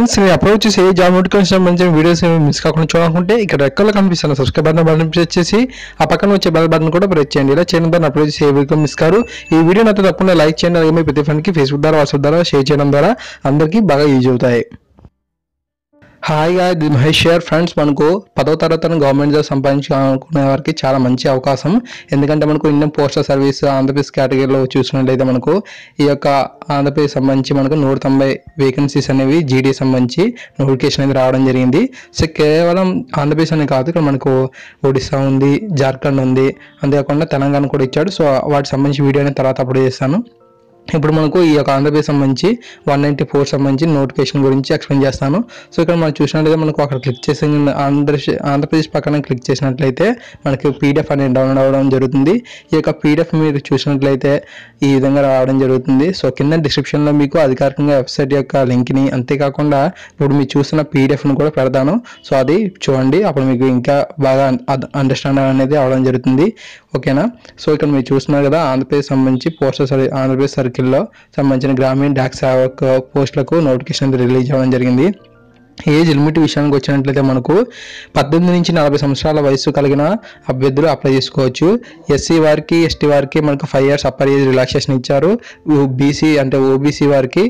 Friends నేను upload చేసే job notification సంబంధించిన వీడియోస్ మిస్ కాకుండా చూడాలనుకుంటే ఇక్కడ రెక్కలో కనిపిస్తున్న సబ్స్క్రైబ్ బటన్ ప్రెస్ చేసి ఆ పక్కన వచ్చే బెల్ బటన్ కూడా ప్రెస్ చేయండి. ఇలా చేయడం ద్వారా అప్లోడ్ చేసే వీడియో మిస్ కారు. ఈ వీడియో నాతో తప్పకుండా లైక్ చేయండి. అలాగే మీ ప్రతి ఫ్రెండ్కి ఫేస్బుక్ ద్వారా వాట్సాప్ ద్వారా షేర్ చేయడం ద్వారా అందరికీ బాగా యూజ్ అవుతాయి. హాయిగా ఇది మహేష్ షేర్ ఫ్రెండ్స్, మనకు 10వ తరగతి గవర్నమెంట్ జాబ్ సంపాదించుకునే వారికి చాలా మంచి అవకాశం. ఎందుకంటే మనకు ఇండియన్ పోస్టల్ సర్వీస్ ఆంధ్రప్రదేశ్ కేటగిరీలో చూసినట్లయితే మనకు ఈ యొక్క ఆంధ్రప్రదేశ్ సంబంధించి మనకు 190 వేకెన్సీస్ అనేవి జీడీ సంబంధించి నోటిఫికేషన్ అనేది రావడం జరిగింది. సో కేవలం ఆంధ్రప్రదేశ్ అనే కాదు, ఇక్కడ మనకు ఒడిశా ఉంది, జార్ఖండ్ ఉంది, అంతేకాకుండా తెలంగాణ కూడా ఇచ్చాడు. సో వాటికి సంబంధించి వీడియో అనేది తర్వాత అప్లోడ్ చేస్తాను. ఇప్పుడు మనకు ఈ యొక్క ఆంధ్రప్రదేశ్ సంబంధించి 194 సంబంధించి నోటిఫికేషన్ గురించి ఎక్స్ప్లెయిన్ చేస్తాను. సో ఇక్కడ మనం చూసినట్లయితే మనకు అక్కడ క్లిక్ చేసి ఆంధ్రప్రదేశ్ పక్కన క్లిక్ చేసినట్లయితే మనకి పీడిఎఫ్ అనేది డౌన్లోడ్ అవ్వడం జరుగుతుంది. ఈ యొక్క పీడిఎఫ్ మీరు చూసినట్లయితే ఈ విధంగా రావడం జరుగుతుంది. సో కింద డిస్క్రిప్షన్లో మీకు అధికారికంగా వెబ్సైట్ యొక్క లింక్ని, అంతేకాకుండా ఇప్పుడు మీరు చూసిన పీడిఎఫ్ను కూడా పెడతాను. సో అది చూడండి, అప్పుడు మీకు ఇంకా బాగా అండర్స్టాండ్ అనేది అవ్వడం జరుగుతుంది. ఓకేనా? సో ఇక్కడ మీరు చూస్తున్నారు కదా, ఆంధ్రప్రదేశ్ సంబంధించి ఆంధ్రప్రదేశ్ సర్కిల్లో సంబంధించిన గ్రామీణ డాక్ సేవక్ పోస్టులకు నోటిఫికేషన్ రిలీజ్ అవ్వడం జరిగింది. ఏజ్ లిమిట్ విషయానికి వచ్చినట్లయితే మనకు 18 నుంచి 40 సంవత్సరాల వయసు కలిగిన అభ్యర్థులు అప్లై చేసుకోవచ్చు. ఎస్సీ వారికి, ఎస్టీ వారికి మనకు 5 years అప్పర్ ఏజ్ రిలాక్సేషన్ ఇచ్చారు. బీసీ అంటే ఓబీసీ వారికి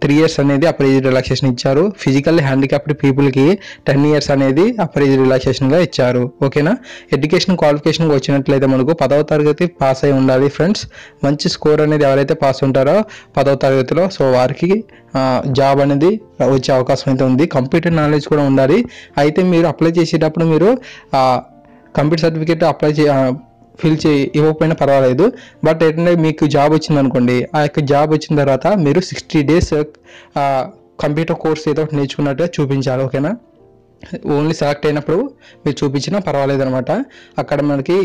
3 years అనేది అప్పర్ ఏజ్ రిలాక్సేషన్ ఇచ్చారు. ఫిజికల్లీ హ్యాండిక్యాప్డ్ పీపుల్కి 10 years అనేది అప్పర్ ఏజ్ రిలాక్సేషన్గా ఇచ్చారు. ఓకేనా? ఎడ్యుకేషన్ క్వాలిఫికేషన్కి వచ్చినట్లయితే మనకు 10వ తరగతి పాస్ అయి ఉండాలి ఫ్రెండ్స్. మంచి స్కోర్ అనేది ఎవరైతే పాస్ ఉంటారో 10వ తరగతిలో, సో వారికి జాబ్ అనేది వచ్చే అవకాశం అయితే ఉంది. కంప్యూటర్ నాలెడ్జ్ కూడా ఉండాలి. అయితే మీరు అప్లై చేసేటప్పుడు మీరు కంప్యూటర్ సర్టిఫికేట్ ఇవ్వకపోయినా పర్వాలేదు. బట్ ఏంటంటే మీకు జాబ్ వచ్చింది అనుకోండి, ఆ యొక్క జాబ్ వచ్చిన తర్వాత మీరు 60 days కంప్యూటర్ కోర్స్ ఏదో ఒకటి నేర్చుకున్నట్టుగా చూపించాలి. ఓకేనా? ఓన్లీ సెలెక్ట్ అయినప్పుడు మీరు చూపించినా పర్వాలేదు అనమాట. అక్కడ మనకి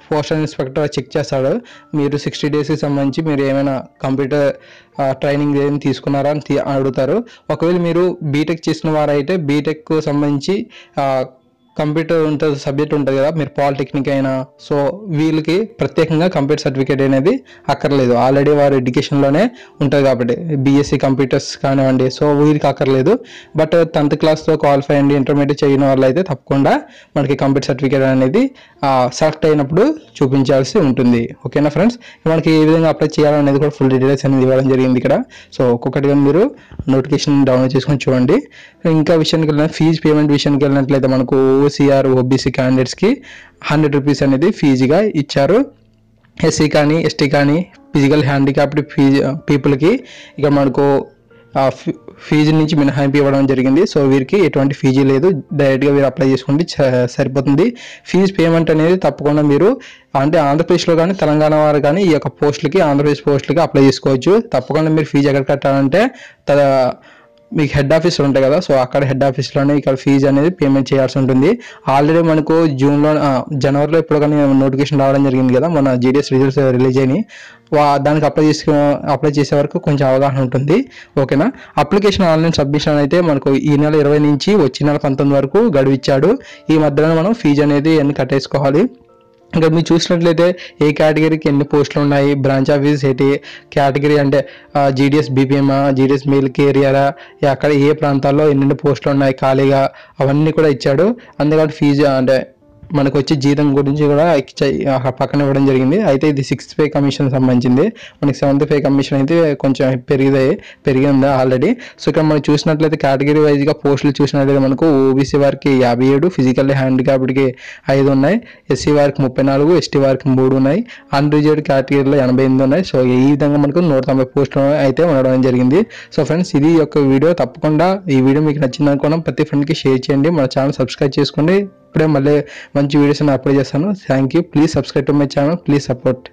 పోస్టల్ ఇన్స్పెక్టర్ చెక్ చేస్తాడు, మీరు 60 daysకి సంబంధించి మీరు ఏమైనా కంప్యూటర్ ట్రైనింగ్ ఏమైనా తీసుకున్నారా అని అడుగుతారు. ఒకవేళ మీరు బీటెక్ చేసిన వారైతే బీటెక్ సంబంధించి కంప్యూటర్ ఉంటుంది, సబ్జెక్ట్ ఉంటుంది కదా, మీరు పాలిటెక్నిక్ అయినా, సో వీళ్ళకి ప్రత్యేకంగా కంప్యూటర్ సర్టిఫికేట్ అనేది అక్కర్లేదు. ఆల్రెడీ వారు ఎడ్యుకేషన్లోనే ఉంటుంది కాబట్టి బీఎస్సీ కంప్యూటర్స్ కానివ్వండి, సో వీళ్ళకి అక్కర్లేదు. బట్ 10th క్లాస్లో క్వాలిఫై అండి, ఇంటర్మీడియట్ చేయని వాళ్ళు అయితే తప్పకుండా మనకి కంప్యూటర్ సర్టిఫికేట్ అనేది సెలెక్ట్ అయినప్పుడు చూపించాల్సి ఉంటుంది. ఓకేనా ఫ్రెండ్స్? మనకి ఏ విధంగా అప్లై చేయాలనేది కూడా ఫుల్ డీటెయిల్స్ అనేది ఇవ్వడం జరిగింది ఇక్కడ. సో ఒక్కొక్కటిగా మీరు నోటిఫికేషన్ డౌన్లోడ్ చేసుకొని చూడండి. ఇంకా విషయానికి వెళ్ళిన ఫీజు పేమెంట్ విషయానికి వెళ్ళినట్లయితే మనకు ఓసీఆర్ ఓబీసీ క్యాండిడేట్స్కి 100 rupees అనేది ఫీజుగా ఇచ్చారు. ఎస్సీ కానీ, ఎస్టీ కానీ, ఫిజికల్ హ్యాండిక్యాప్డ్ పీపుల్కి ఇక మనకు ఫీజు నుంచి మినహాయింపు ఇవ్వడం జరిగింది. సో వీరికి ఎటువంటి ఫీజు లేదు, డైరెక్ట్గా మీరు అప్లై చేసుకుంటే సరిపోతుంది. ఫీజు పేమెంట్ అనేది తప్పకుండా మీరు అంటే ఆంధ్రప్రదేశ్లో కానీ తెలంగాణ వారు కానీ ఈ యొక్క పోస్టులకి, ఆంధ్రప్రదేశ్ పోస్టులకి అప్లై చేసుకోవచ్చు. తప్పకుండా మీరు ఫీజు ఎక్కడ కట్టాలంటే మీకు హెడ్ ఆఫీసులు ఉంటాయి కదా, సో అక్కడ హెడ్ ఆఫీస్లోనే ఇక్కడ ఫీజు అనేది పేమెంట్ చేయాల్సి ఉంటుంది. ఆల్రెడీ మనకు జనవరిలో ఇప్పుడు కానీ నోటిఫికేషన్ రావడం జరిగింది కదా, మన జీడీఎస్ రిజల్ట్స్ రిలీజ్ అయినాయి. దానికి అప్లై చేసే వరకు కొంచెం అవగాహన ఉంటుంది. ఓకేనా? అప్లికేషన్ ఆన్లైన్ సబ్మిషన్ అయితే మనకు ఈ నెల 20 నుంచి వచ్చే నెల 19 వరకు గడువు ఇచ్చాడు. ఈ మధ్యలో మనం ఫీజు అనేది ఎన్ని కట్టేసుకోవాలి. ఇంకా మీరు చూసినట్లయితే ఏ కేటగిరీకి ఎన్ని పోస్టులు ఉన్నాయి, బ్రాంచ్ ఆఫీస్ ఏంటి, కేటగిరీ అంటే జీడీఎస్ బీపీఎం, జీడీఎస్ మెయిల్ కేరియరా, అక్కడ ఏ ప్రాంతాల్లో ఎన్ని పోస్టులు ఉన్నాయి ఖాళీగా, అవన్నీ కూడా ఇచ్చాడు. అంతేకాదు ఫీజు అంటే మనకు వచ్చే జీతం గురించి కూడా పక్కన ఇవ్వడం జరిగింది. అయితే ఇది 6th pay commission సంబంధించింది. మనకి 7th pay commission అయితే కొంచెం పెరిగింది ఆల్రెడీ. సో ఇక్కడ మనం చూసినట్లయితే కేటగిరీ వైజ్గా పోస్టులు చూసినట్లయితే మనకు ఓబీసీ వారికి 57, ఫిజికల్లీ హ్యాండిక్యాప్డ్కి 5 ఉన్నాయి, ఎస్సీ వారికి 34, ఎస్టీ వారికి 3 ఉన్నాయి, అన్రిజర్వ్డ్ కేటగిరీలో 88 ఉన్నాయి. సో ఈ విధంగా మనకు 190 పోస్టులు అయితే ఉండడం జరిగింది. సో ఫ్రెండ్స్, ఇది యొక్క వీడియో. తప్పకుండా ఈ వీడియో మీకు నచ్చింది అనుకోవడం ప్రతి ఫ్రెండ్కి షేర్ చేయండి. మన ఛానల్ సబ్స్క్రైబ్ చేసుకోండి. ఇప్పుడే మళ్ళీ మంచి వీడియోస్ అప్లోడ్ చేస్తాను. Thank you. Please subscribe to my channel. Please support.